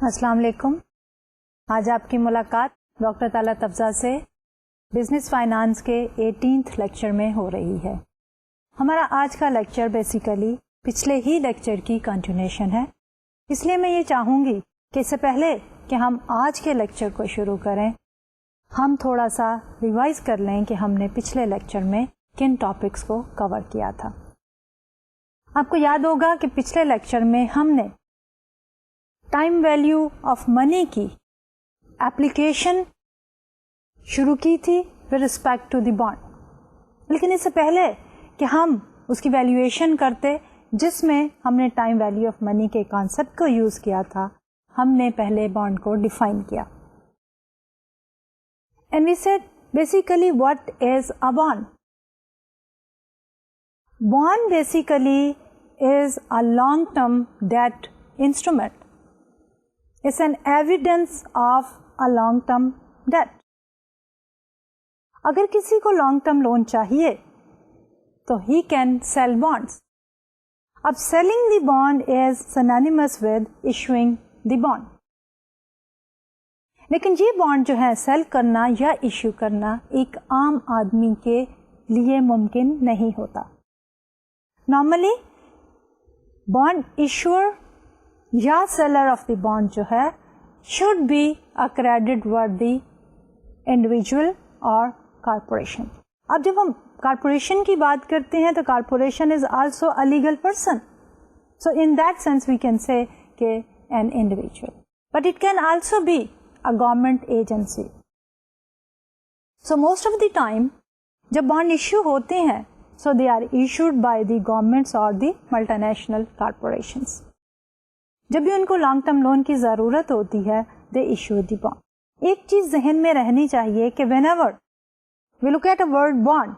السلام علیکم. آج آپ کی ملاقات ڈاکٹر طلعت افضل سے بزنس فائنانس کے 18th لیکچر میں ہو رہی ہے. ہمارا آج کا لیکچر بیسیکلی پچھلے ہی لیکچر کی کنٹینیوشن ہے. اس لیے میں یہ چاہوں گی کہ اس سے پہلے کہ ہم آج کے لیکچر کو شروع کریں ہم تھوڑا سا ریوائز کر لیں کہ ہم نے پچھلے لیکچر میں کن ٹاپکس کو کور کیا تھا. آپ کو یاد ہوگا کہ پچھلے لیکچر میں ہم نے ٹائم ویلیو آف منی کی اپلیکیشن شروع کی تھی with respect to the bond. لیکن اس سے پہلے کہ ہم اس کی ویلیویشن کرتے جس میں ہم نے ٹائم ویلیو آف منی کے کانسیپٹ کو یوز کیا تھا, ہم نے پہلے بانڈ کو ڈیفائن کیا. And we said basically what is a bond. Bond basically is a long term debt instrument. It's an evidence of a long-term debt. اگر کسی کو لانگ ٹرم لون چاہیے تو he can sell bonds. اب selling the bond is synonymous with issuing the bond. لیکن یہ bond جو ہے سیل کرنا یا ایشو کرنا ایک عام آدمی کے لیے ممکن نہیں ہوتا. نارملی بانڈ ایشور یا سیلر آف دی بانڈ جو ہے should be a credit worthy individual اور کارپوریشن. اب جب ہم کارپوریشن کی بات کرتے ہیں تو corporation is also a legal person, so in that sense we can say کہ an individual, but it can also be a government agency. So most of the time جب بانڈ ایشو ہوتے ہیں so they are issued by the governments اور the multi national corporations. جب بھی ان کو long term loan کی ضرورت ہوتی ہے دے ایشو دی بانڈ. ایک چیز ذہن میں رہنی چاہیے کہ whenever we look at a word bond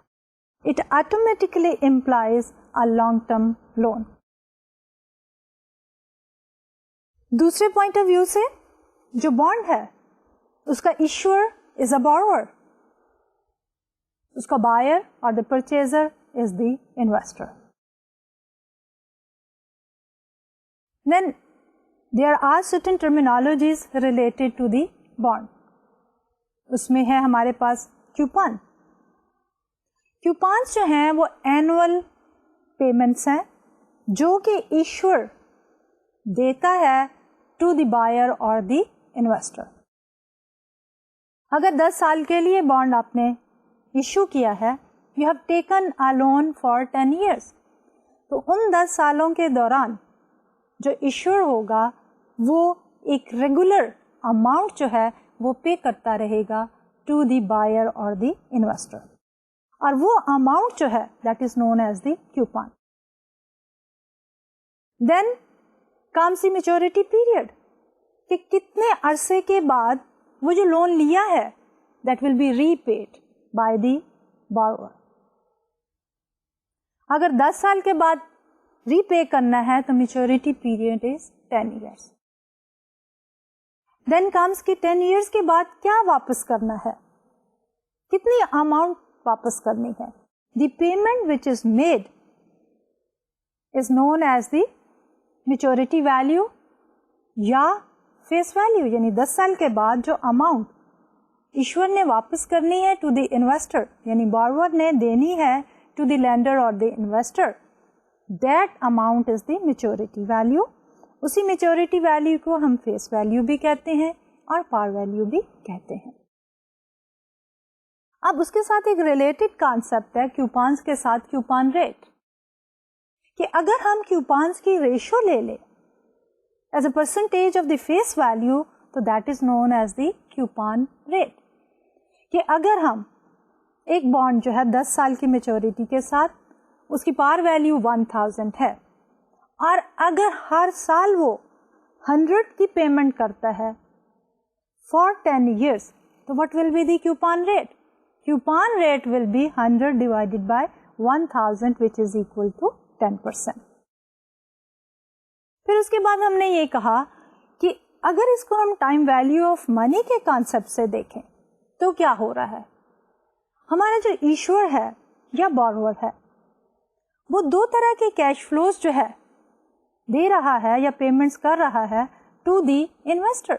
it automatically implies a long term loan. دوسرے پوائنٹ آف ویو سے جو بانڈ ہے اس کا ایشور از اے بارور, اس کا بائر اور the purchaser is the investor. Then there are certain terminologies related to the bond. اس میں ہے ہمارے پاس coupon. Coupons جو ہیں وہ annual payments ہیں جو کہ ایشور دیتا ہے to the buyer اور the investor. اگر 10 سال کے لیے بانڈ آپ نے ایشو کیا ہے, you have taken a loan for 10 years. تو ان 10 سالوں کے دوران جو ایشور ہوگا وہ ایک ریگولر اماؤنٹ جو ہے وہ پے کرتا رہے گا ٹو دی بائر اور دی انویسٹر, اور وہ اماؤنٹ جو ہے that is known as the coupon. Then comes the maturity period, کہ کتنے عرصے کے بعد وہ جو لون لیا ہے that will be repaid by the borrower. اگر 10 سال کے بعد ری پے کرنا ہے تو میچورٹی پیریڈ از 10 years. دین کمس کی 10 years کے بعد کیا واپس کرنا ہے, کتنی اماؤنٹ واپس کرنی ہے. The payment which is made is known as the maturity value یا فیس ویلو, یعنی 10 سال کے بعد جو اماؤنٹ ایشور نے واپس کرنی ہے ٹو دی انویسٹر, یعنی بارور نے دینی ہے ٹو دی لینڈر اور the investor, that amount is the maturity value. اسی maturity value کو ہم face value بھی کہتے ہیں اور par value بھی کہتے ہیں. اب اس کے ساتھ ایک related concept ہے coupons کے ساتھ coupon rate, کہ اگر ہم coupons کی ratio لے لیں as a percentage of the face value تو that is known as the coupon rate. کہ اگر ہم ایک bond جو ہے 10 سال کی maturity کے ساتھ اس کی پار ویلیو 1000 ہے اور اگر ہر سال وہ 100 کی پیمنٹ کرتا ہے فار 10 years تو what will be the coupon rate? Coupon rate will be 100 divided by 1000 which is equal to 10%. پھر اس کے بعد ہم نے یہ کہا کہ اگر اس کو ہم ٹائم ویلیو آف منی کے کانسیپٹ سے دیکھیں تو کیا ہو رہا ہے. ہمارا جو ایشور ہے یا بارور ہے وہ 2 طرح کے کیش فلوز جو ہے دے رہا ہے یا پیمنٹس کر رہا ہے to the investor.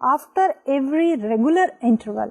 after every regular interval,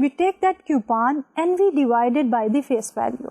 we take that coupon and we divide it by the face value.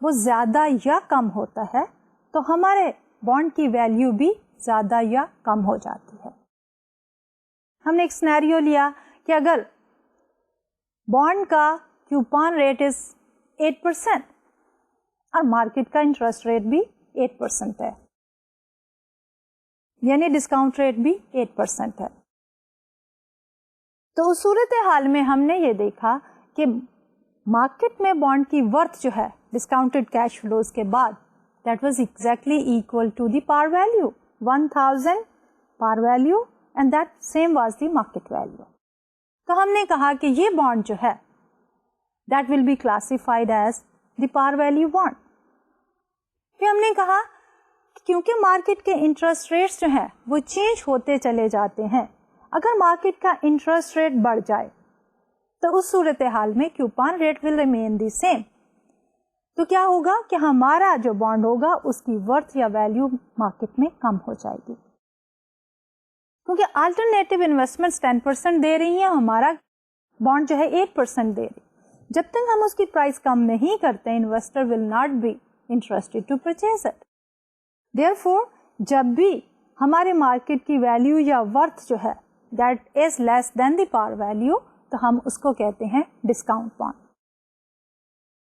وہ زیادہ یا کم ہوتا ہے تو ہمارے بانڈ کی ویلیو بھی زیادہ یا کم ہو جاتی ہے. ہم نے ایک سینیریو لیا کہ اگر بانڈ کا کیوپان ریٹ از 8% اور مارکیٹ کا انٹرسٹ ریٹ بھی 8% ہے, یعنی ڈسکاؤنٹ ریٹ بھی 8% ہے. تو اس صورت حال میں ہم نے یہ دیکھا کہ مارکیٹ میں بانڈ کی ورتھ جو ہے ڈسکاؤنٹڈ کیش فلوز کے بعد that was exactly equal to the par value, 1000 par value and that same was the market value. تو ہم نے کہا کہ یہ بانڈ جو ہے that will be classified as the par value bond. پھر ہم نے کہا کیونکہ مارکیٹ کے انٹرسٹ ریٹس جو ہیں وہ چینج ہوتے چلے جاتے ہیں, اگر مارکیٹ کا انٹرسٹ ریٹ بڑھ جائے تو اس صورتحال میں coupon rate will remain the same. تو کیا ہوگا کہ ہمارا جو بانڈ ہوگا اس کی ورتھ یا ویلیو مارکیٹ میں کم ہو جائے گی, کیونکہ آلٹرنیٹو انویسٹمنٹ 10% دے رہی ہیں, ہمارا بانڈ جو ہے 8% دے رہی. جب تک ہم اس کی پرائس کم نہیں کرتے investor will not be interested to purchase it. Therefore, جب بھی ہمارے مارکیٹ کی ویلیو یا ورتھ جو ہے that is less then the par value تو ہم اس کو کہتے ہیں ڈسکاؤنٹ بانڈ.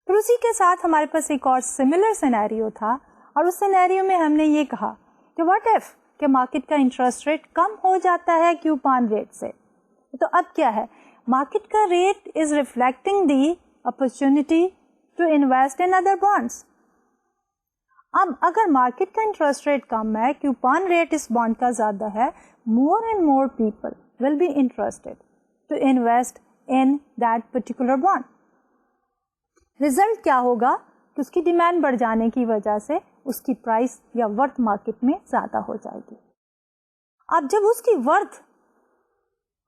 پھر اسی کے ساتھ ہمارے پاس ایک اور سملر سینیریو تھا, اور اس سینیریو میں ہم نے یہ کہا کہ واٹ ایف کہ مارکیٹ کا انٹرسٹ ریٹ کم ہو جاتا ہے کیوپان ریٹ سے, تو اب کیا ہے, مارکیٹ کا rate is reflecting the opportunity to invest in other bonds. اب اگر مارکیٹ کا انٹرسٹ ریٹ کم ہے, کیوپان ریٹ اس بانڈ کا زیادہ ہے, more and more people will be interested to invest in that particular bond. Result کیا ہوگا کہ اس کی ڈیمانڈ بڑھ جانے کی وجہ سے اس کی پرائس یا ورتھ مارکیٹ میں زیادہ ہو جائے گی. اب جب اس کی ورتھ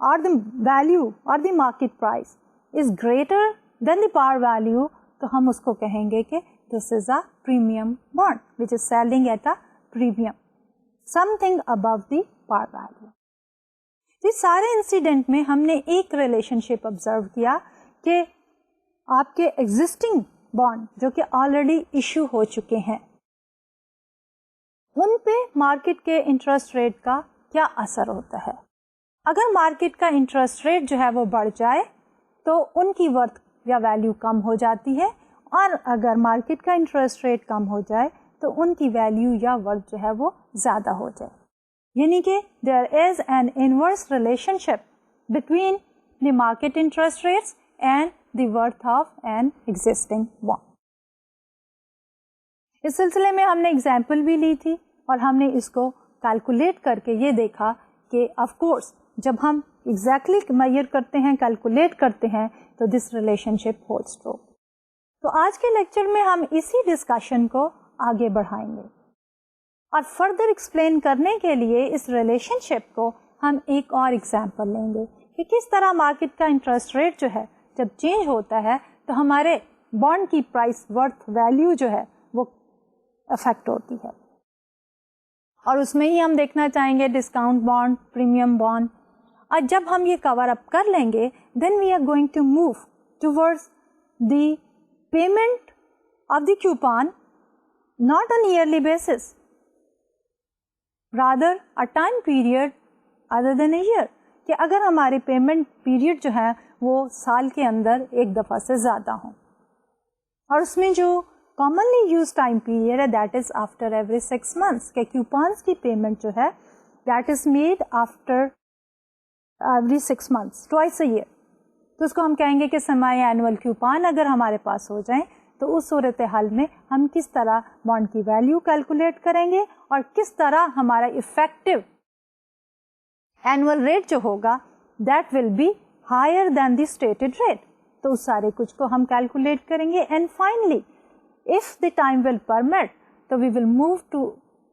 اور دی ویلیو اور the market price is greater than the par value تو ہم اس کو کہیں گے کہ this is a premium bond which is selling at a premium, something above the par value. اس سارے انسیڈنٹ میں ہم نے ایک ریلیشن شپ آبزرو کیا کہ آپ کے ایگزسٹنگ بانڈ جو کہ آلریڈی ایشو ہو چکے ہیں ان پہ مارکیٹ کے انٹرسٹ ریٹ کا کیا اثر ہوتا ہے. اگر مارکیٹ کا انٹرسٹ ریٹ جو ہے وہ بڑھ جائے تو ان کی ورتھ یا ویلیو کم ہو جاتی ہے, اور اگر مارکیٹ کا انٹرسٹ ریٹ کم ہو جائے تو ان کی ویلیو یا ورتھ جو ہے وہ زیادہ ہو جائے. یعنی کہ there is an inverse relationship between the market interest rates and the worth of an existing bond. اس سلسلے میں ہم نے ایگزامپل بھی لی تھی اور ہم نے اس کو کیلکولیٹ کر کے یہ دیکھا کہ آف کورس جب ہم ایگزیکٹلی میئر کرتے ہیں, کیلکولیٹ کرتے ہیں تو this relation ship holds true. تو آج کے لیکچر میں ہم اسی ڈسکشن کو آگے بڑھائیں گے اور فردر ایکسپلین کرنے کے لیے اس ریلیشن شپ کو ہم ایک اور ایگزامپل لیں گے کہ کس طرح مارکیٹ کا انٹرسٹ ریٹ جو ہے جب چینج ہوتا ہے تو ہمارے بانڈ کی پرائس ورتھ ویلیو جو ہے وہ افیکٹ ہوتی ہے. اور اس میں ہی ہم دیکھنا چاہیں گے ڈسکاؤنٹ بانڈ, پریمیم بانڈ, اور جب ہم یہ کور اپ کر لیں گے then we are going to move towards the payment of the coupon not on yearly basis, rather a time period other than a year. کہ اگر ہماری پیمنٹ پیریڈ جو ہے وہ سال کے اندر ایک دفعہ سے زیادہ ہوں, اور اس میں جو کامنلی یوز ٹائم پیریڈ ہے that is after every 6 months, کہ کیوپانس کی پیمنٹ جو ہے that is made after every 6 months, twice a year. تو اس کو ہم کہیں گے کہ سیمی اینول کیوپان اگر ہمارے پاس ہو جائیں تو اس صورتحال میں ہم کس طرح بانڈ کی ویلیو کیلکولیٹ کریں گے اور کس طرح ہمارا افیکٹو اینول ریٹ جو ہوگا that will be higher than the stated rate. تو اس سارے کچھ کو ہم کیلکولیٹ کریں گے and finally if the time will permit تو we will move to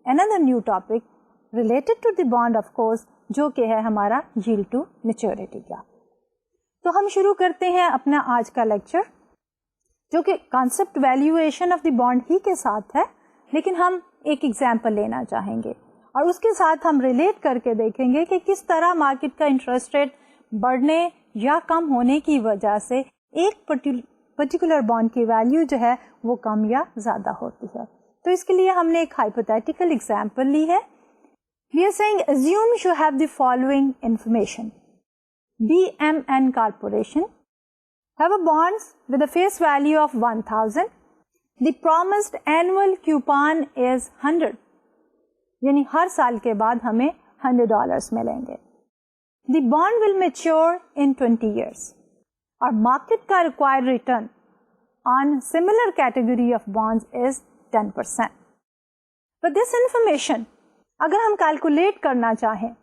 another new topic related to the bond of course جو کہ ہے ہمارا yield to maturity کا. تو ہم شروع کرتے ہیں اپنا آج کا لیکچر جو کہ concept valuation of the bond ہی کے ساتھ ہے, لیکن ہم ایک ایگزامپل لینا چاہیں گے اور اس کے ساتھ ہم ریلیٹ کر کے دیکھیں گے کہ کس طرح مارکیٹ کا انٹرسٹ ریٹ بڑھنے یا کم ہونے کی وجہ سے ایک پرٹیکولر بانڈ کی ویلیو جو ہے وہ کم یا زیادہ ہوتی ہے. تو اس کے لیے ہم نے ایک ہائپوتھیٹیکل ایگزامپل لی ہے. We are saying assume you have the following information. BMN Corporation have a bonds with a face value of 1000. The promised annual coupon is 100. یعنی ہر سال کے بعد ہمیں $100 ملیں گے. The bond will mature in 20 years. اور مارکیٹ کا required return on similar category of bonds is 10%. But this information, اگر ہم کیلکولیٹ کرنا چاہیں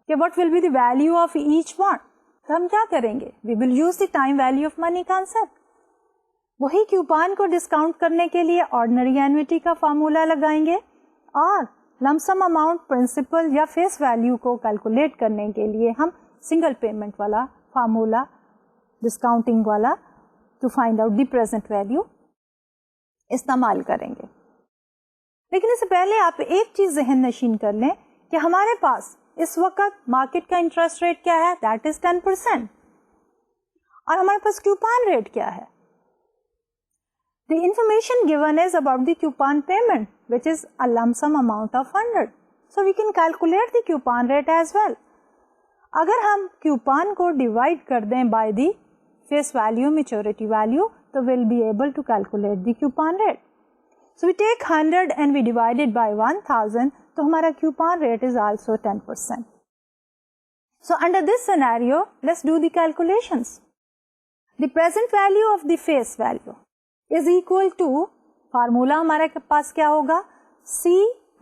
کہ what will be the value of each bond, تو ہم کیا کریں گے؟ We will use the time value of money concept. وہی کیوپان کو ڈسکاؤنٹ کرنے کے لیے آرڈنری اینوٹی کا فارمولا لگائیں گے اور لمسم اماؤنٹ پرنسپل یا فیس ویلیو کو کیلکولیٹ کرنے کے لیے ہم سنگل پیمنٹ والا فارمولا ڈسکاؤنٹنگ والا to find out the present value استعمال کریں گے. لیکن اس سے پہلے آپ ایک چیز ذہن نشین کر لیں کہ ہمارے پاس اس وقت مارکیٹ کا انٹرسٹ ریٹ کیا ہے؟ دیٹ از 10%. اور ہمارے پاس کیوپان ریٹ کیا ہے؟ The information given is about the coupon payment, which is a lump sum amount of 100. So we can calculate the coupon rate as well. اگر ہم coupon کو divide کر دیں by the face value, maturity value, تو we'll be able to calculate the coupon rate. So we take 100 and we divide it by 1000, تو ہمارا coupon rate is also 10%. So under this scenario, let's do the calculations. The present value of the face value is equal to, formula ہمارے پاس کیا ہوگا؟ C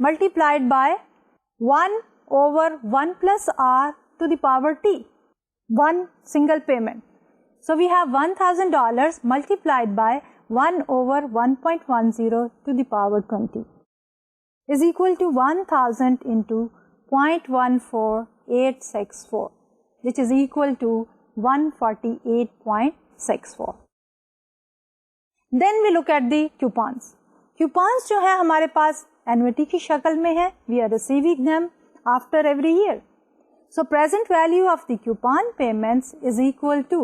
multiplied by 1 over 1 plus R to the power T. One single payment. So we have $1,000 multiplied by 1 over 1.10 to the power 20 is equal to 1000 into 0.14864, which is equal to 148.64. Then we look at the coupons. Coupons جو ہے ہمارے پاس annuity کی شکل میں ہے. We are receiving them after every year. So present value of the coupon payments is equal to,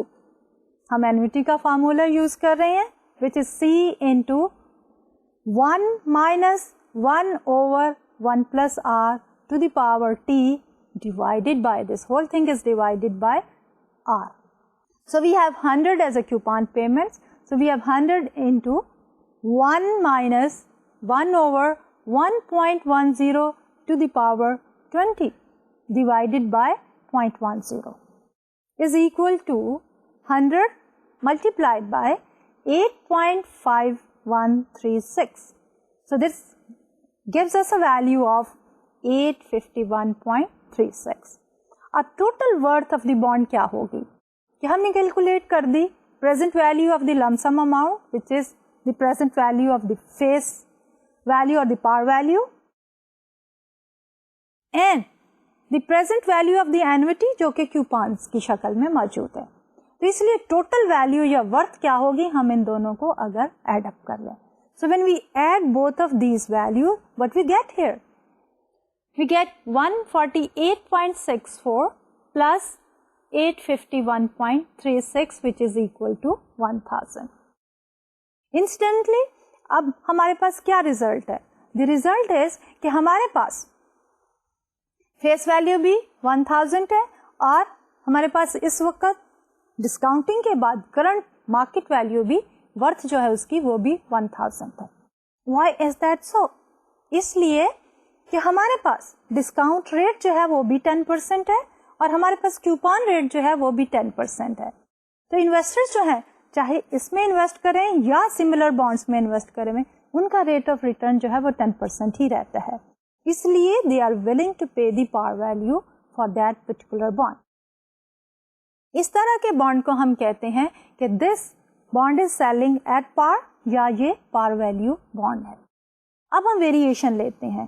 ہم annuity کا formula use کر رہے ہیں which is C into 1 minus 1 over 1 plus R to the power T divided by, this whole thing is divided by R. So we have 100 as a coupon payments. So we have 100 into 1 minus 1 over 1.10 to the power 20 divided by 0.10 is equal to 100 multiplied by 8.5136. So this gives us a value of 851.36. Our total worth of the bond کیا ہوگی؟ کہ ہم نے calculate کر دی present value of the lump sum amount, which is the present value of the face value or the par value, and the present value of the annuity جو کہ coupons کی شکل میں موجود ہے. تو اس لیے total value یا worth کیا ہوگی ہم ان دونوں کو اگر add up کر لیں. So when we add both of these values, what we get here? We get 148.64 plus 851.36 which is equal to 1000. Instantly, اب ہمارے پاس کیا result ہے؟ The result is کہ ہمارے پاس face value بھی 1000 ہے اور ہمارے پاس اس وقت ڈسکاؤنٹنگ کے بعد کرنٹ مارکیٹ ویلیو بھی ورتھ جو ہے اس کی وہ بھی 1000 ہے. Why is that so? اس لیے کہ ہمارے پاس ڈسکاؤنٹ ریٹ جو ہے وہ بھی 10% ہے اور ہمارے پاس کیوپان ریٹ جو ہے وہ بھی 10% ہے. تو انویسٹر جو ہیں چاہے اس میں انویسٹ کریں یا سملر بانڈس میں انویسٹ کریں ان کا ریٹ آف ریٹرن جو ہے وہ 10% ہی رہتا ہے. اس لیے they are willing to pay the par value for that particular bond. اس طرح کے بانڈ کو ہم کہتے ہیں کہ this bond is selling at par یا یہ پار ویلیو بانڈ ہے. اب ہم ویریشن لیتے ہیں.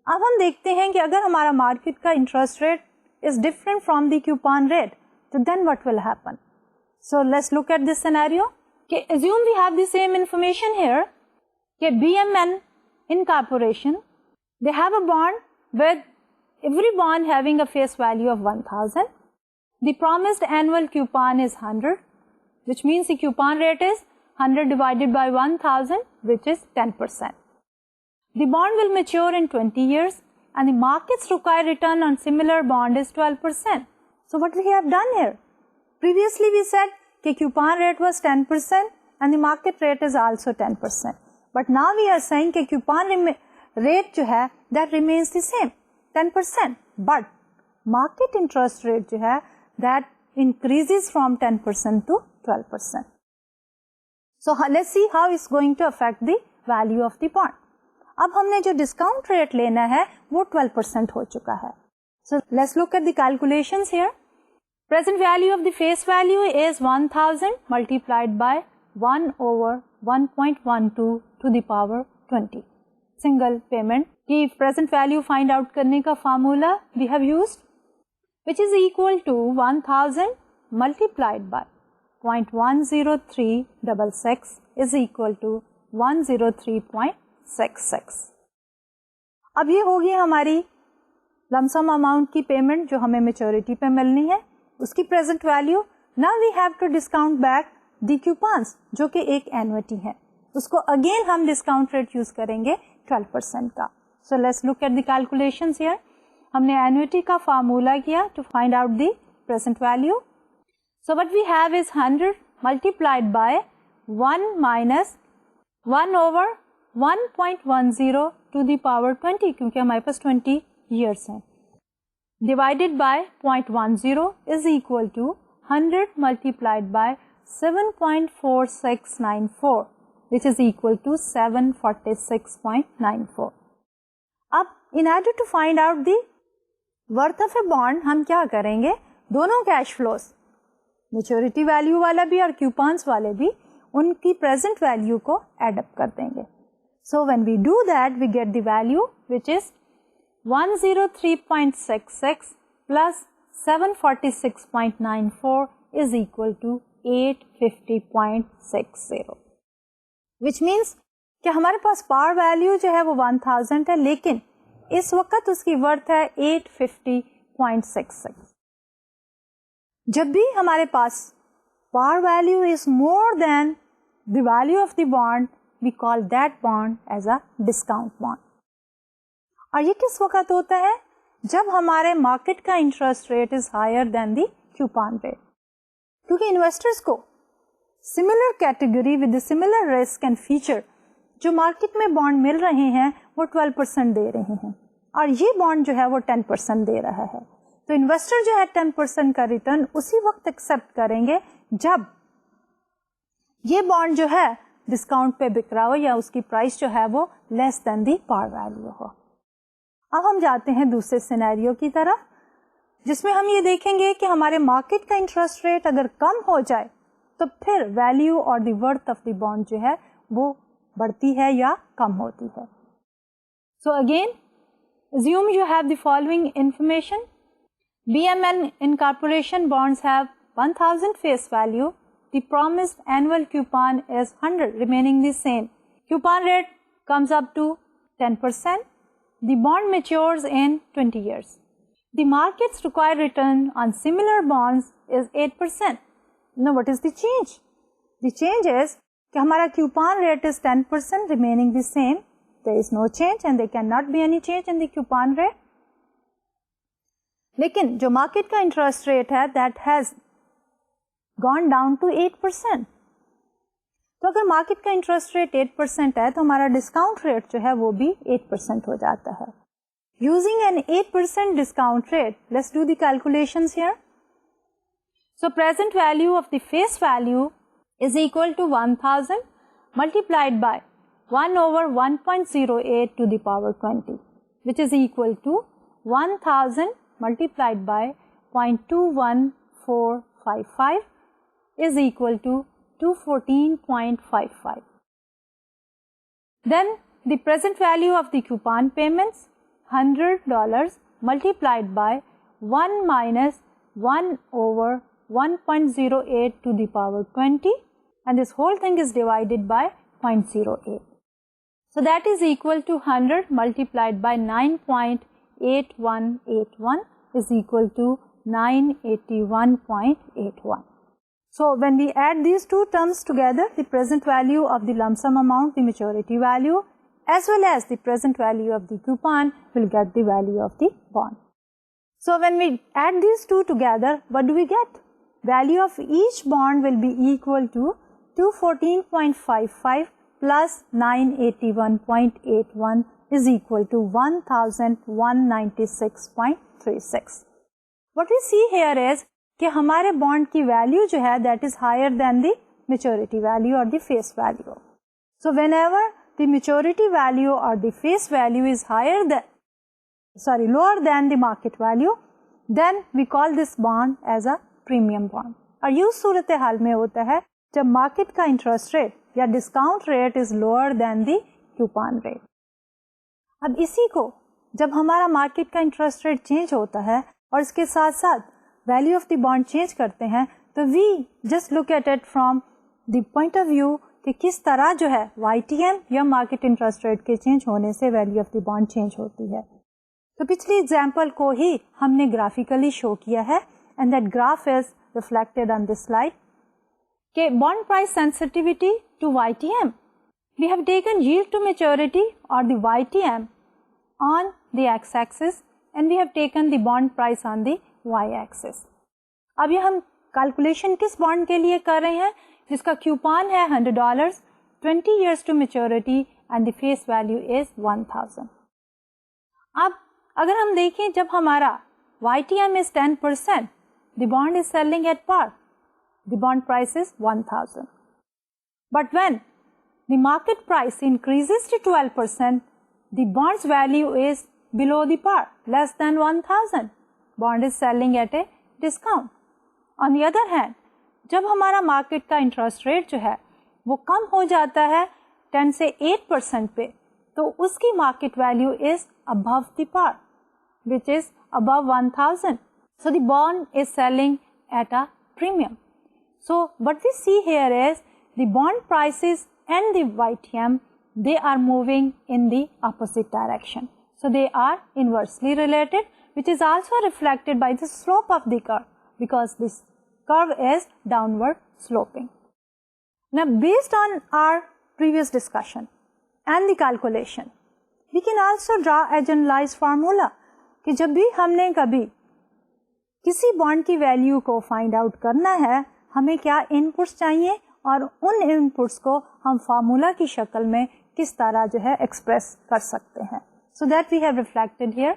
اب ہم دیکھتے ہیں کہ اگر ہمارا مارکیٹ کا interest rate is different from the coupon rate, so then what will happen? So let's look at this scenario. Okay, assume we have the same information here. Okay, BMN Incorporation, they have a bond with every bond having a face value of 1000. The promised annual coupon is 100, which means the coupon rate is 100 divided by 1000, which is 10%. The bond will mature in 20 years and the market's required return on similar bond is 12%. So what we have done here? Previously we said that coupon rate was 10% and the market rate is also 10%. But now we are saying that coupon rate jo hai, that remains the same, 10%. But market interest rate jo hai, that increases from 10% to 12%. So let's see how it's going to affect the value of the bond. اب ہم نے جو discount rate لینا ہے وہ 12% ہو چکا ہے. So let's look at the calculations here. Present value of the face value is 1000 multiplied by 1 over 1.12 to the power 20. Single payment کی present value find out کرنے کا formula we have used, which is equal to 1000 multiplied by 0.10366 is equal to 103.66. اب یہ ہوگی ہماری lump sum amount کی payment جو ہمیں میچورٹی پہ ملنی ہے, اس کی present value. Now we have to discount back the coupons جو کہ ایک اینوٹی ہے, اس کو اگین ہم ڈسکاؤنٹ ریٹ یوز کریں گے 12% کا. So let's look at the calculations here. ہم نے اینوٹی کا فارمولا کیا to find out the present value. So what we have is 100 multiplied by 1 minus 1 over 1.10 to the power 20 کیونکہ ہمارے پاس 20 years ہیں, divided by 0.10 is equal to 100 multiplied by 7.4694 which is equal to 746.94. اب in order to find out the worth of a bond ہم کیا کریں گے, دونوں cash flows maturity value والا بھی اور کوپانس والے بھی ان کی پریزنٹ ویلیو کو ایڈ اپ کر دیں گے. So when we do that we get the value which is 103.66 plus 746.94 is equal to 850.60, which means کہ ہمارے پاس پار ویلیو جو ہے وہ 1000 ہے لیکن اس وقت اس کی ورتھ ہے 850.66. جب بھی ہمارے پاس par value is more than the value of the bond, we call that bond as a discount bond. اور یہ کس وقت ہوتا ہے, جب ہمارے مارکیٹ کا interest rate is higher than the coupon rate. کیونکہ انویسٹرس کو similar category with similar risk and feature جو مارکیٹ میں بانڈ مل رہے ہیں وہ 12% دے رہے ہیں اور یہ بانڈ جو ہے وہ 10% دے رہا ہے. تو انویسٹر جو ہے 10% کا ریٹرن اسی وقت ایکسپٹ کریں گے جب یہ بانڈ جو ہے ڈسکاؤنٹ پہ بک رہا ہو یا اس کی پرائس جو ہے وہ لیس دین دی پار ویلیو ہو. اب ہم جاتے ہیں دوسرے سینیریو کی طرف جس میں ہم یہ دیکھیں گے کہ ہمارے مارکیٹ کا انٹرسٹ ریٹ اگر کم ہو جائے تو پھر ویلیو اور دی ورتھ آف دی بانڈ جو ہے وہ بڑھتی ہے یا کم ہوتی ہے. So again assume you have the following information. BMN Incorporation bonds have 1000 face value. The promised annual coupon is 100, remaining the same. Coupon rate comes up to 10%. The bond matures in 20 years. The market's required return on similar bonds is 8%. Now what is the change? The change is that our coupon rate is 10%, remaining the same. There is no change and there cannot be any change in the coupon rate. لیکن جو market کا interest rate ہے that has gone down to 8%. تو اگر market کا interest rate 8% ہے تو ہمارا ڈسکاؤنٹ ریٹ جو ہے وہ بھی 8% ہو جاتا ہے. Using an 8% discount rate let's do the calculations here. So present value of the face value is equal to 1000 multiplied by 1 over 1.08 to the power 20 which is equal to 1000 multiplied by 0.21455 is equal to 214.55. Then the present value of the coupon payments, $100 multiplied by 1 minus 1 over 1.08 to the power 20 and this whole thing is divided by 0.08. So that is equal to 100 multiplied by 9.8181 is equal to 981.81. So when we add these two terms together, the present value of the lump sum amount, the maturity value, as well as the present value of the coupon will get the value of the bond. So when we add these two together, what do we get? Value of each bond will be equal to 214.55 plus 981.81 is equal to 1196.36. What we see here is کہ ہمارے bond کی value جو ہے that is higher than the maturity value اور the face value. So whenever the maturity value اور the face value is lower than the market value, then we call this bond as a premium bond. اور یہ صورت حال میں ہوتا ہے جب مارکیٹ کا انٹرسٹ ریٹ یا discount rate is lower than the coupon rate. اب اسی کو جب ہمارا مارکیٹ کا انٹرسٹ ریٹ چینج ہوتا ہے اور اس کے ساتھ ساتھ value of the bond change کرتے ہیں, تو we just look at it from the point of view کہ کس طرح جو ہے وائی ٹی ایم یا مارکیٹ انٹرسٹ ریٹ کے چینج ہونے سے value of the bond change ہوتی ہے. تو پچھلی ایگزامپل کو ہی ہم نے گرافیکلی شو کیا ہے, and that graph is reflected on this slide کہ bond price sensitivity to Y T M, we have taken yield to maturity اور the Y T M on the X axis and we have taken the bond price on the Y axis. اب یہ ہم calculation کس bond کے لیے کر رہے ہیں جس کا کیوپان ہے $100, 20 years to maturity and the face value is 1000. اب اگر ہم دیکھیں جب ہمارا YTM is 10%, the bond is selling at par, the bond price is 1000. But when the market price increases to 12%, the bond's value is below the par, less than 1000. Bond is selling at a discount. On the other hand, جب ہمارا market کا interest rate جو ہے وہ کم ہو جاتا ہے 10 سے 8% پہ, تو اس کی market value is above the par, which is above 1000. So the bond is selling at a premium. So what we see here is the bond prices and the YTM, they are moving in the opposite direction. So they are inversely related, which is also reflected by the slope of the curve, because this curve is downward sloping. Now, based on our previous discussion and the calculation, we can also draw a generalized formula کہ جب بھی ہم نے کبھی کسی bond کی value کو find out کرنا ہے, ہمیں کیا ان پٹس چاہیے اور ان ان پٹس کو ہم فارمولا کی شکل میں کس طرح جو ہے ایکسپریس کر سکتے ہیں. So that we have reflected here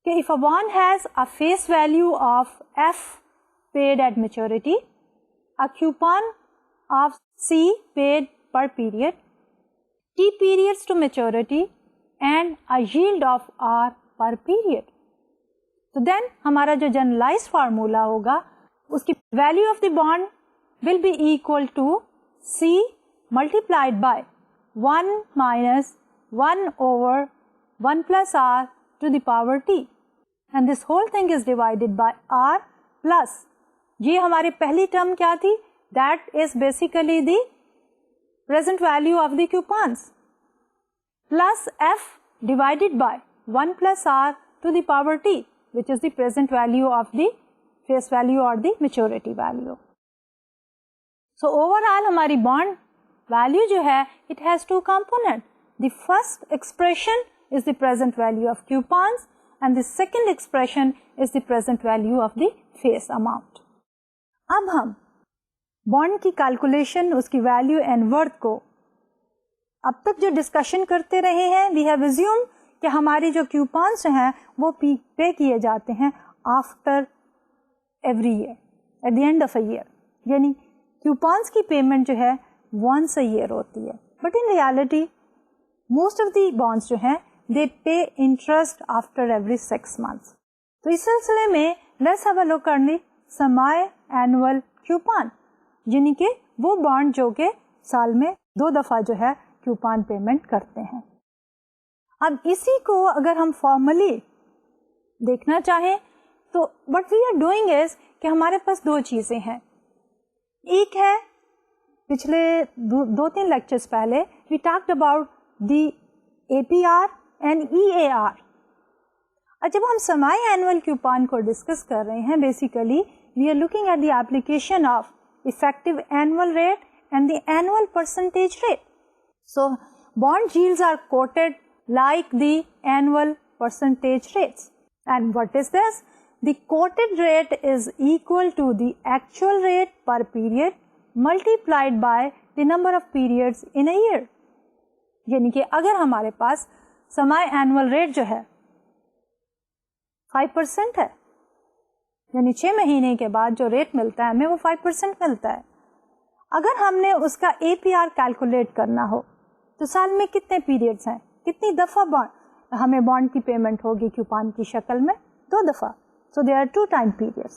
کہ if a bond has a face value of F paid at maturity, a coupon of C paid per period, T periods to maturity, and a yield of R per period. So then ہمارا جو generalized formula ہوگا اس کی value of the bond will be equal to C multiplied by 1 minus 1 over 1 plus R to the power T. And this whole thing is divided by R plus, یہ ہماری پہلی term کیا تھی, that is basically the present value of the coupons, plus F divided by 1 plus R to the power T, which is the present value of the face value or the maturity value. So overall ہماری bond value جو ہے it has two components. The first expression is the present value of coupons and the second expression is the present value of the face amount. اب ہم bond کی calculation, اس کی value and worth کو اب تک جو ڈسکشن کرتے رہے ہیں, وی ہیو ایزیوم کہ ہماری جو کیوپانس ہیں وہ پے کیے جاتے ہیں after every year, at the end of a year, یعنی کیوپانس کی پیمنٹ جو ہے ونس اے ایئر ہوتی ہے. But in reality most of the bonds جو ہیں they pay interest after every 6 months. تو اس سلسلے میں let's have a look on the semi annual coupon, یعنی کہ وہ بانڈ جو کہ سال میں 2 دفعہ جو ہے کیوپان پیمنٹ کرتے ہیں. اب اسی کو اگر ہم فارملی دیکھنا چاہیں تو what we are doing is کہ ہمارے پاس 2 چیزیں ہیں. ایک ہے پچھلے 2-3 لیکچرز پہلے we talked about the APR and EAR. اور جب ہم سیمی اینوئل کیوپان کو ڈسکس کر رہے ہیں, basically we are looking at the application of effective annual rate and the annual percentage rate. So bond yields are quoted like the annual percentage rates. And what is this? The quoted rate is equal to the actual rate per period multiplied by the number of periods in a year. یعنی کہ اگر ہمارے پاس سمائی annual rate جو ہے 5% ہے، یعنی 6 مہینے کے بعد جو ریٹ ملتا ہے ہمیں وہ 5% ملتا ہے. اگر ہم نے اس کا اے پی آر کیلکولیٹ کرنا ہو تو سال میں کتنے پیریڈس ہیں، کتنی دفعہ ہمیں بانڈ کی پیمنٹ ہوگی کوپان کی شکل میں؟ 2 دفعہ. So there are 2 time periods.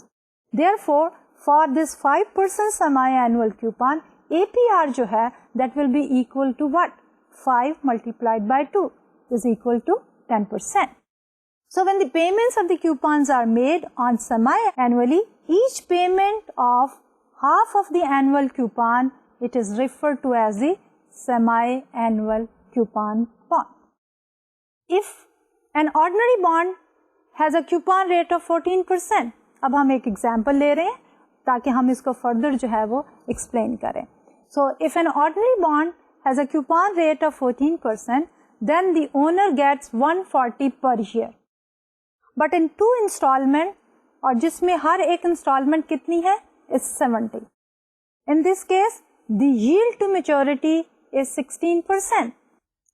Therefore, for this 5% semi-annual coupon, APR جو ہے that will be equal to what? 5 multiplied by 2 is equal to 10%. So when the payments of the coupons are made on semi-annually, each payment of half of the annual coupon, it is referred to as the semi-annual coupon bond. If an ordinary bond has a coupon rate of 14%, اب ہم ایک example لے رہے ہیں تاکہ ہم اس کو further جو ہے وہ ایکسپلین کریں. So if an ordinary bond has a coupon rate of 14%, then the owner gets 140 per year. But in 2 installment, اور جس میں ہر ایک انسٹالمنٹ کتنی ہے is 70. In this case, the yield to maturity is 16%.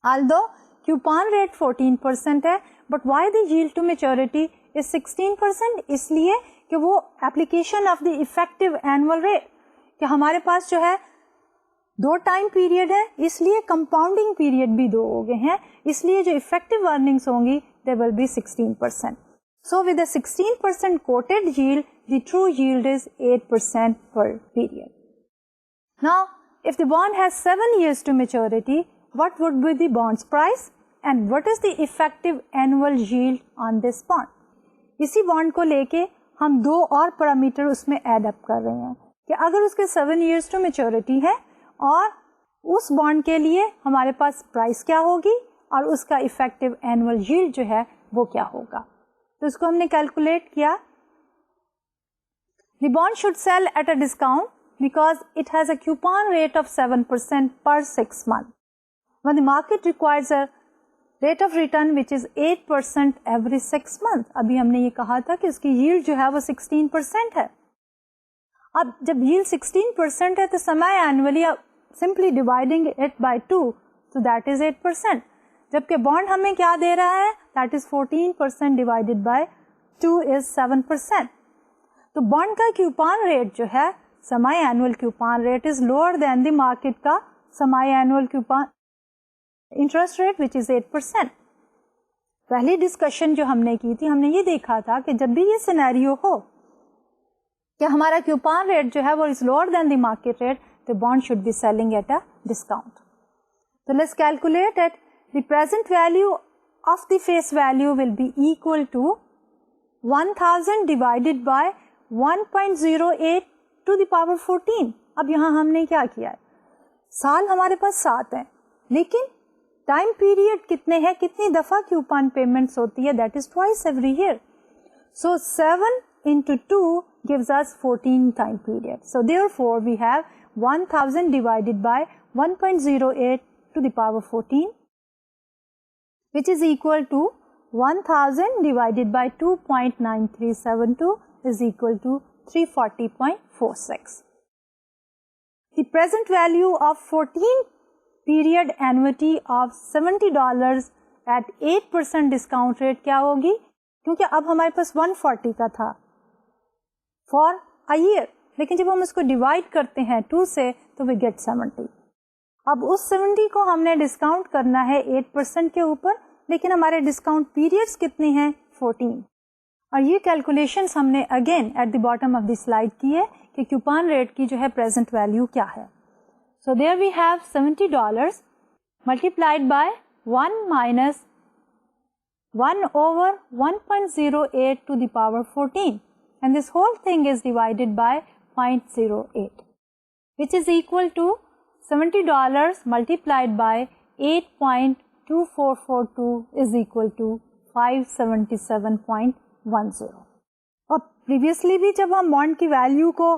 Although coupon rate 14% ہے, but why the yield to maturity is 16%؟ اس لیے کہ وہ application of the effective annual rate کہ ہمارے پاس جو ہے 2 ٹائم پیریڈ ہے، اس لیے کمپاؤنڈنگ پیریڈ بھی 2 ہو گئے ہیں، اس لیے جو effective earnings ہوں گی they will be 16%. So with the 16% quoted yield, the true yield is 8% per period. Now, if the bond has 7 years to maturity, what would be the bond's price? And what is the effective annual yield on this bond? اسی bond کو لے کے ہم 2 اور parameter اس میں add up کر رہے ہیں کہ اگر اس کے 7 years to maturity ہے اور اس بانڈ کے لیے ہمارے پاس پرائس کیا ہوگی اور اس کا effective annual yield جو ہے وہ کیا ہوگا. تو اس کو ہم نے کیلکولیٹ کیا. The bond should sell at a discount because it has a coupon rate of 7% per 6 months. When the market requires a rate of return which is 8% every 6 months. ابھی ہم نے یہ کہا تھا کہ اس کی yield جو ہے وہ 16% ہے. اب جب yield 16% ہے تو semi annually simply dividing it by 2, so that is 8%. جبکہ bond ہمیں کیا دے رہا ہے؟ That is 14% divided by 2 is 7%. تو bond کا coupon rate جو ہے semi annual coupon rate is lower than the market کا semi annual coupon interest rate which is 8%. پہلی ڈسکشن جو ہم نے کی تھی ہم نے یہ دیکھا تھا کہ جب بھی یہ سینیریو ہو کہ ہمارا کوپان ریٹ جو ہے وہ is lower than the market rate, the bond should be selling at a discount. So let's calculate it. The present value of the face value will be equal to 1000 divided by 1.08 to the power 14. اب یہاں ہم نے کیا کیا ہے؟ سال ہمارے پاس 7 ہیں لیکن ٹائم پیریڈ کتنے ہیں، کتنی دفعہ کوپان پیمنٹس ہوتی ہے؟ That is twice every year. So 7 into 2 gives us 14 time period. So therefore we have 1000 divided by 1.08 to the power 14 which is equal to 1000 divided by 2.9372 is equal to 340.46. The present value of 14 period annuity of $70 at 8% discount rate کیا ہوگی؟ کیونکہ اب ہمارے پاس 140 کا تھا for a year، لیکن جب ہم اس کو ڈیوائڈ کرتے ہیں 2 سے تو we get 70. اب اس 70 کو ہم نے ڈسکاؤنٹ کرنا ہے 8% کے اوپر، لیکن ہمارے ڈسکاؤنٹ پیریڈس کتنے ہیں؟ 14. اور یہ کیلکولیشنس ہم نے again at the bottom of the slide کی ہے کہ کوپان ریٹ کی جو ہے پریزنٹ ویلیو کیا ہے. So there we have $70 multiplied by 1 minus 1 over 1.08 to the power 14, and this whole thing is divided by 0.08 which is equal to $70 multiplied by 8.2442 is equal to 577.10. اور previously بھی جب ہم bond کی value کو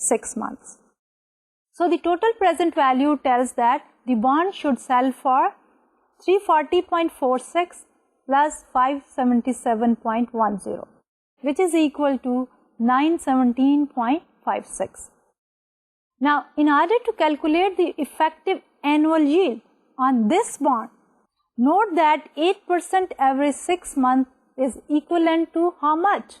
6 months. So the total present value tells that the bond should sell for 340.46 plus 577.10, which is equal to 917.56. Now, in order to calculate the effective annual yield on this bond, note that 8% every 6 months is equivalent to how much?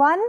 1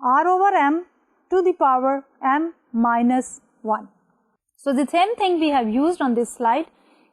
r over m to the power m minus 1. So the same thing we have used on this slide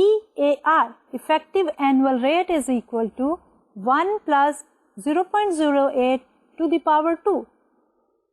EAR effective annual rate is equal to 1 plus 0.08 to the power 2.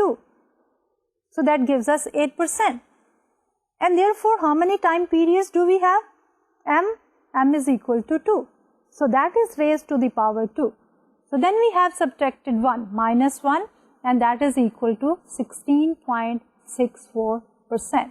2, so that gives us 8%. And therefore, how many time periods do we have? M is equal to 2. So that is raised to the power 2. So then we have subtracted 1 minus 1 and that is equal to 16.64%.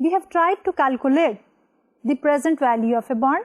we have tried to calculate the present value of a bond.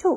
2.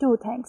2 things.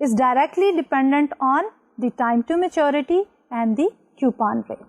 is directly dependent on the time to maturity and the coupon rate.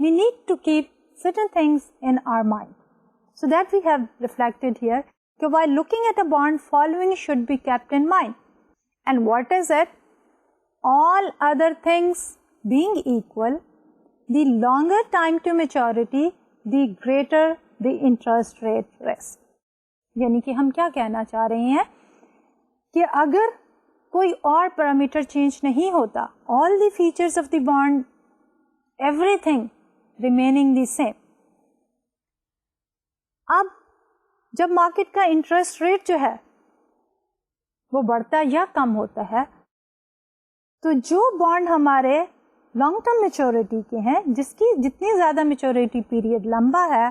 we need to keep certain things in our mind. So that we have reflected here. So while looking at a bond, following should be kept in mind. And what is it? All other things being equal, the longer time to maturity, the greater the interest rate risk. یعنی کہ ہم کیا کہنا چاہ رہے ہیں کہ اگر کوئی اور پیرامیٹر چینج نہیں ہوتا, all the features of the bond, everything remaining the same. اب جب مارکیٹ کا انٹرسٹ ریٹ جو ہے وہ بڑھتا یا کم ہوتا ہے, تو جو بانڈ ہمارے لانگ ٹرم میچورٹی کے ہیں, جس کی جتنی زیادہ میچورٹی پیریڈ لمبا ہے,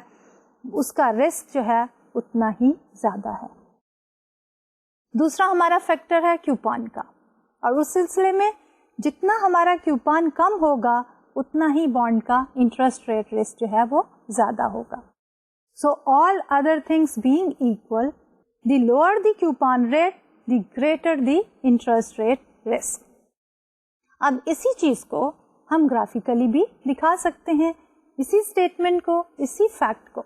اس کا رسک جو ہے اتنا ہی زیادہ ہے. دوسرا ہمارا فیکٹر ہے کیوپان کا, اور اس سلسلے میں جتنا ہمارا کیوپان کم ہوگا اتنا ہی بانڈ کا انٹرسٹ ریٹ رسک جو ہے وہ زیادہ ہوگا. So all other things being equal, the lower the coupon rate, the greater the interest rate risk. اب اسی چیز کو ہم گرافیکلی بھی دکھا سکتے ہیں, اسی اسٹیٹمنٹ کو, اسی فیکٹ کو.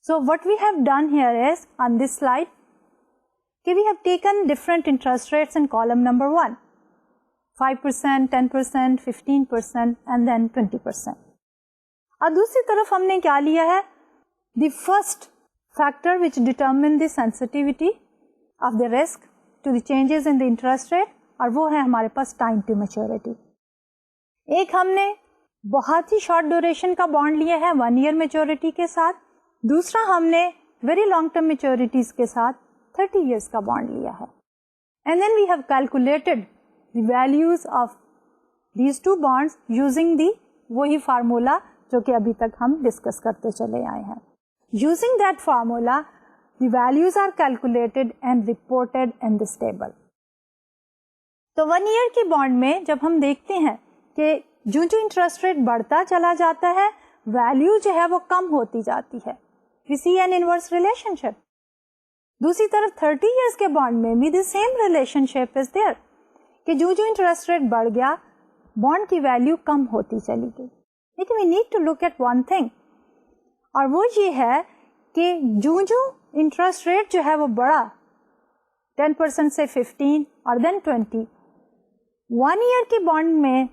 So what we have done here is, on this slide, we have taken different interest rates in column number 1, 5%, 10%, 15%, and then 20%. اور دوسری طرف ہم نے کیا لیا ہے, the first factor which determine the sensitivity of the risk to the changes in the interest rate, اور وہ ہے ہمارے پاس time to maturity. ایک ہم نے بہت ہی شارٹ ڈیوریشن کا بانڈ لیا ہے 1 year میچورٹی کے ساتھ, دوسرا ہم نے ویری لانگ ٹرم میچورٹیز کے ساتھ 30 years کا بانڈ لیا ہے. And then we have calculated the values of these two bonds using the وہی فارمولا جو کہ ابھی تک ہم ڈسکس کرتے چلے آئے ہیں. Using that formula the values are calculated and reported in this table. تو 1 year کے بانڈ میں جب ہم دیکھتے ہیں کہ جو انٹرسٹ ریٹ بڑھتا چلا جاتا ہے, ویلیو جو ہے وہ کم ہوتی جاتی ہے. We see an inverse relationship. دوسری طرف 30 years کے بانڈ میں بھی the same relationship is there, کہ جو انٹرسٹ ریٹ بڑھ گیا بانڈ کی ویلیو کم ہوتی چلی گئی. لیکن we need to look at one thing, اور وہ یہ ہے کہ جو انٹرسٹ ریٹ جو ہے وہ بڑھا 10% سے 15 اور then 20, 1 year کے بانڈ میں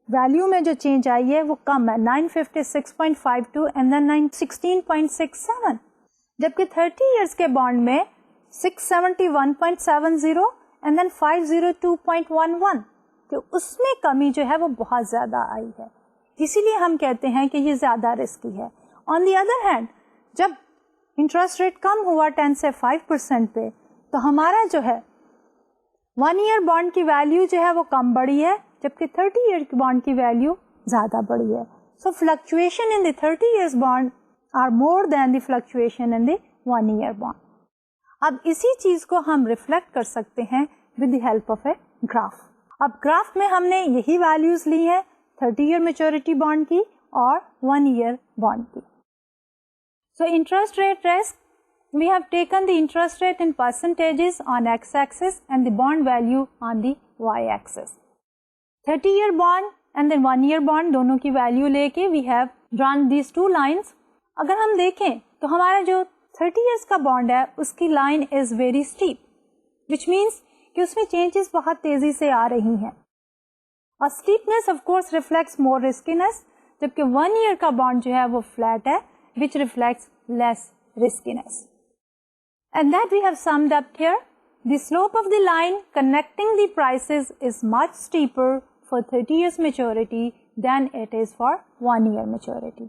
ویلیو میں جو چینج آئی ہے وہ کم ہے, 956.52 and then 916.67, جبکہ 30 years کے بانڈ میں 671.70 and then 502.11, تو اس میں کمی جو ہے وہ بہت زیادہ آئی ہے. اسی لیے ہم کہتے ہیں کہ یہ زیادہ رسکی ہے. آن دی ادر ہینڈ جب انٹرسٹ ریٹ کم ہوا 10 سے 5% پہ, تو ہمارا جو ہے 1 year بانڈ کی ویلیو جو ہے وہ کم بڑھی ہے, جبکہ 30 year بانڈ کی ویلیو زیادہ بڑی ہے. So fluctuation in the 30 years bond are more than the fluctuation in the 1 year bond. اب اسی چیز کو ہم ریفلیکٹ کر سکتے ہیں with the help of a graph. اب گراف میں ہم نے یہی ویلیوز لی ہیں 30 year میچورٹی بانڈ کی اور 1 year بانڈ کی. So interest rate risk, we have taken the interest rate in percentages on x-axis and the bond value on the y-axis. 30 year bond and then 1 year bond دونوں کی value لے کے we have drawn these two lines. اگر ہم دیکھیں تو ہمارا جو 30 years کا بانڈ ہے اس کی line is very steep, which means کہ اس میں چینجز بہت تیزی سے آ رہی ہیں. اور steepness of course reflects more riskiness, جبکہ 1 year کا بانڈ جو ہے وہ flat ہے, which reflects less riskiness. And that we have summed up here. The slope of the line connecting the prices is much steeper for 30 years maturity than it is for 1 year maturity.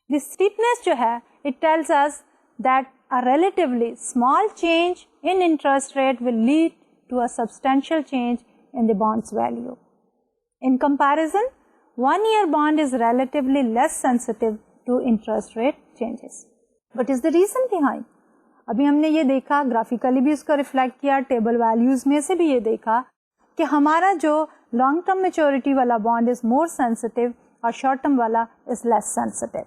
The steepness jo hai, it tells us that a relatively small change in interest rate will lead to a substantial change in the bond's value. In comparison, 1 year bond is relatively less sensitive to interest rate changes. What is the reason behind? ابھی ہم نے یہ دیکھا, graphically بھی اس کو reflect کیا, table values میں سے بھی یہ دیکھا کہ ہمارا جو لانگ ٹرم میچورٹی والا بانڈ از مور سینسٹیو اور شارٹ ٹرم والا is less sensitive.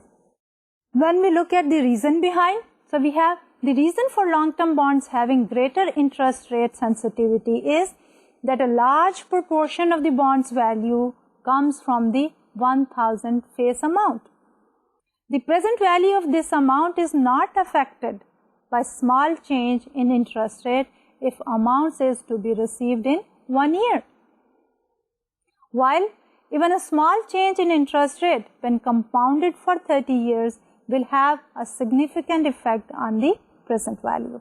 When we look at the reason behind, so we have the reason for long term bonds having greater interest rate sensitivity is that a large proportion of the bond's value comes from the 1000 face amount. The present value of this amount is not affected by small change in interest rate if amount is to be received in 1 year. While even a small change in interest rate when compounded for 30 years will have a significant effect on the present value.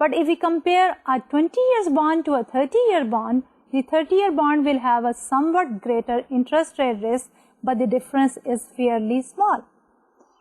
But if we compare a 20 years bond to a 30 year bond, the 30 year bond will have a somewhat greater interest rate risk, but the difference is fairly small.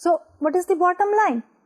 So what is the bottom line?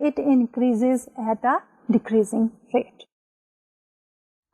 it increases at a decreasing rate.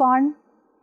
bond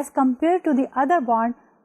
as compared to the other bond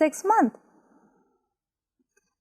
6 months.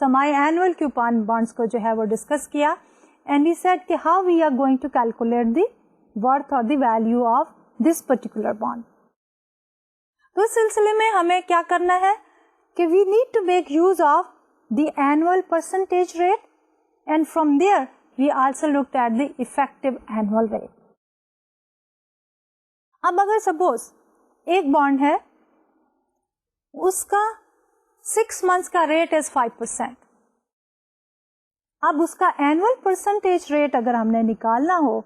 Semi annual coupon bonds کو جو ہے وہ discuss کیا and we said کہ how we are going to calculate the worth اور the value of this particular bond. تو اس سلسلے میں ہمیں کیا کرنا ہے کہ we need to make use of the annual percentage rate and from there we also looked at the effective annual rate. اب اگر سپوز ایک بانڈ ہے اس کا 6 months کا ریٹ از 5%. اب اس کا اینول پرسنٹیج ریٹ اگر ہم نے نکالنا ہو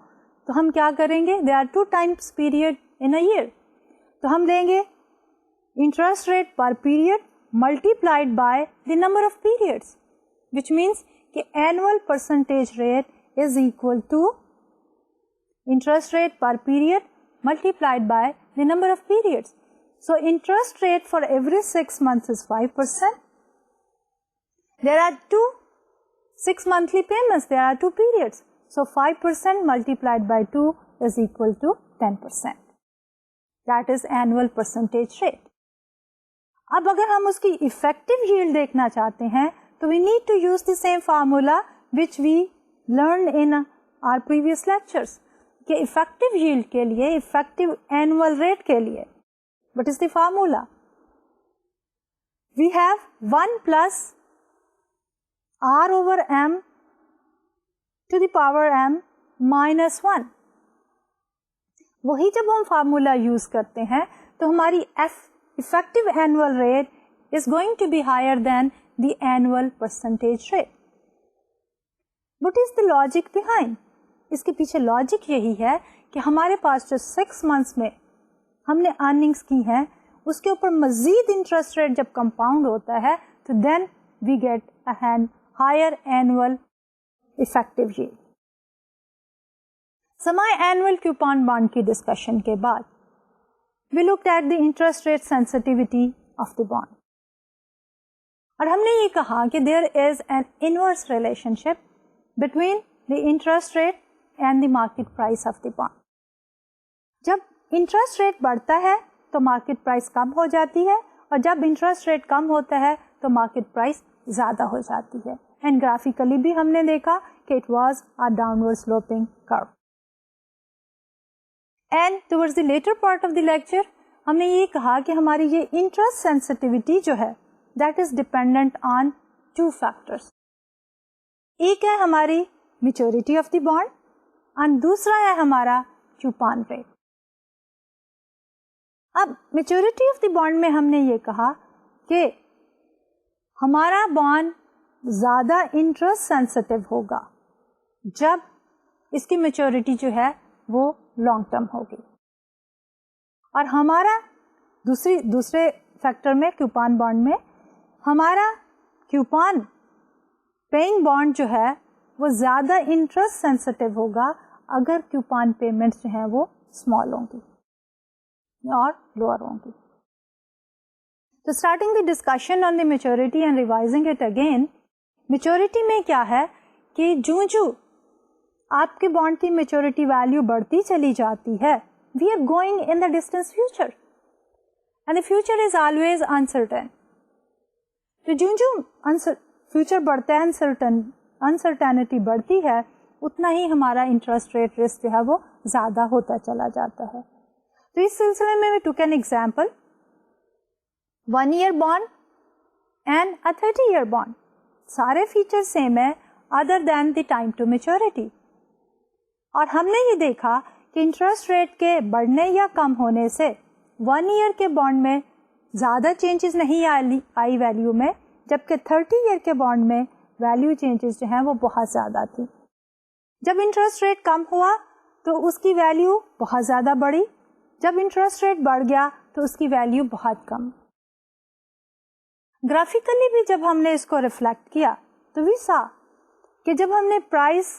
تو ہم کیا کریں گے؟ They are 2 times period in a year. تو ہم لیں گے interest rate per period multiplied by the number of periods which means کہ annual percentage rate is equal to interest rate per period multiplied by the number of periods. So interest rate for every 6 months is 5%. There are 2 6 monthly payments, there are 2 periods. So 5% multiplied by 2 is equal to 10%. That is annual percentage rate. اب اگر ہم اس کی effective yield دیکھنا چاہتے ہیں تو we need to use the same formula which we learned in our previous lectures. کہ effective yield کے لیے افیکٹو اینول ریٹ کے لیے what is the formula? We have 1 plus R over M to the power M minus 1. وہی جب ہم formula use کرتے ہیں تو ہماری effective annual rate is going to be higher than the annual percentage rate. What is the logic behind? اس کے پیچھے لاجک یہی ہے کہ ہمارے پاس جو 6 months میں ہم نے ارننگس کی ہیں اس کے اوپر مزید انٹرسٹ ریٹ جب کمپاؤنڈ ہوتا ہے تو then we get a higher annual effective yield. Semi annual coupon bond کی ڈسکشن کے بعد we looked at the interest rate sensitivity of the bond اور ہم نے یہ کہا کہ there is an inverse relationship between the interest rate and the market price of the bond. جب انٹرسٹ ریٹ بڑھتا ہے تو مارکیٹ پرائس کم ہو جاتی ہے اور جب انٹرسٹ ریٹ کم ہوتا ہے تو مارکیٹ پرائس زیادہ ہو جاتی ہے. اینڈ گرافیکلی بھی ہم نے دیکھا کہ it was a downward sloping curve. And towards the latter part of the lecture ہم نے یہ کہا کہ ہماری یہ انٹرسٹ سینسٹیوٹی جو ہے that is dependent on 2 factors. ایک ہے ہماری میچورٹی آف دی بانڈ اور دوسرا ہے ہمارا کیوپان ریٹ. اب میچورٹی آف دی بانڈ میں ہم نے یہ کہا کہ ہمارا بانڈ زیادہ انٹرسٹ سینسٹیو ہوگا جب اس کی میچورٹی جو ہے وہ لانگ ٹرم ہوگی اور ہمارا دوسرے فیکٹر میں کیوپان بانڈ میں ہمارا کیوپان پیئنگ بانڈ جو ہے وہ زیادہ انٹرسٹ سینسٹیو ہوگا اگر کیوپان پیمنٹس جو ہیں وہ اسمال ہوں گی اور لوور ہوں گی. تو starting the discussion on the maturity and revising it again. Maturity میں کیا ہے کہ جو آپ کے بانڈ کی میچورٹی ویلیو بڑھتی چلی جاتی ہے we are going in the distance future and the future is always uncertain. تو جو فیوچر بڑھتا ہے انسرٹینٹی بڑھتی ہے اتنا ہی ہمارا انٹرسٹ ریٹ رسک جو ہے وہ زیادہ ہوتا چلا جاتا ہے. تو اس سلسلے میں took an example 1 year bond and a 30 year bond. سارے فیچر سیم ہے other than the time to maturity. اور ہم نے یہ دیکھا کہ انٹرسٹ ریٹ کے بڑھنے یا کم ہونے سے 1 year کے بانڈ میں زیادہ چینجز نہیں آئی ویلیو میں جبکہ 30 year کے بانڈ میں ویلیو چینجز جو ہیں وہ بہت زیادہ تھی. جب انٹرسٹ ریٹ کم ہوا تو اس کی ویلیو بہت زیادہ بڑھی, جب انٹرسٹ ریٹ بڑھ گیا تو اس کی ویلیو بہت کم. گرافیکلی بھی جب ہم نے اس کو ریفلیکٹ کیا تو وی سا کہ جب ہم نے پرائس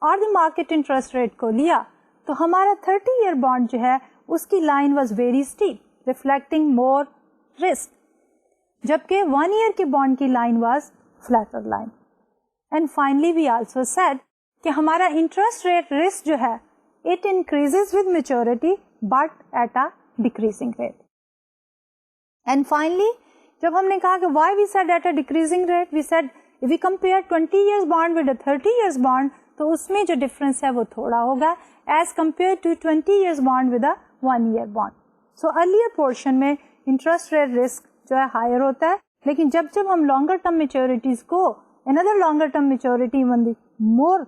اور دی مارکیٹ انٹرسٹ ریٹ کو لیا تو ہمارا 30 year بانڈ جو ہے اس کی line was very steep reflecting more risk, جبکہ 1 year کے بانڈ کی line was flatter line. And finally we also said کہ ہمارا انٹرسٹ ریٹ رسک جو ہے it increases with maturity but at a decreasing rate. And finally جب ہم نے کہا کہ why we said at a decreasing rate, we said If we compare 20 years bond with a 30 years bond, تو اس میں جو ڈفرینس ہے وہ تھوڑا ہوگا as compare to 20 years bond with a 1 year bond. So earlier portion میں interest rate risk جو ہے ہائر ہوتا ہے, لیکن جب ہم لانگر ٹرم میچورٹیز کو another longer term maturity when the more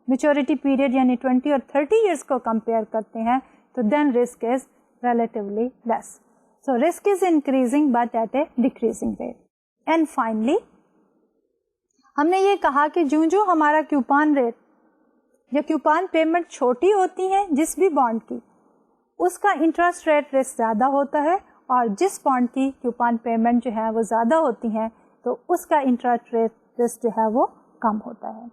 maturity period یعنی 20 اور 30 years کو compare کرتے ہیں تو then risk is relatively less. So risk is increasing but at a decreasing rate. And finally ہم نے یہ کہا کہ جو ہمارا کیوپان ریٹ یا کیوپان پیمنٹ چھوٹی ہوتی ہیں جس بھی بانڈ کی, اس کا انٹرسٹ ریٹ رسک زیادہ ہوتا ہے, اور جس بانڈ کی کیوپان پیمنٹ جو ہے وہ زیادہ ہوتی ہیں تو اس کا انٹرسٹ ریٹ رسک جو ہے وہ کم ہوتا ہے,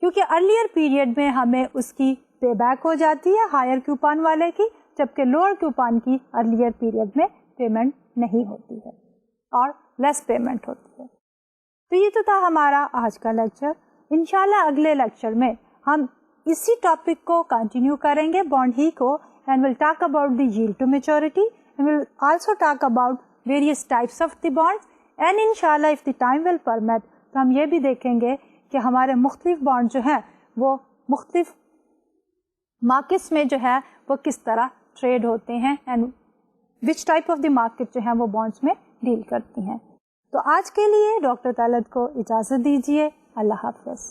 کیونکہ ارلیئر پیریڈ میں ہمیں اس کی پے بیک ہو جاتی ہے ہائر کیوپان والے کی, جبکہ لوور کیوپان کی ارلیئر پیریڈ میں پیمنٹ نہیں ہوتی ہے اور لیس پیمنٹ ہوتی ہے. تو یہ تو تھا ہمارا آج کا لیکچر. انشاءاللہ اگلے لیکچر میں ہم اسی ٹاپک کو کنٹینیو کریں گے, بانڈ ہی کو, and we'll talk about the yield to maturity, and we'll also talk about various types of the bonds, and inshallah if the time will permit تو ہم یہ بھی دیکھیں گے کہ ہمارے مختلف بانڈ جو ہیں وہ مختلف مارکیٹس میں جو ہے وہ کس طرح ٹریڈ ہوتے ہیں, and which type of the market جو ہیں وہ بانڈس میں ڈیل کرتی ہیں. تو آج کے لیے ڈاکٹر طلعت کو اجازت دیجیے. اللہ حافظ.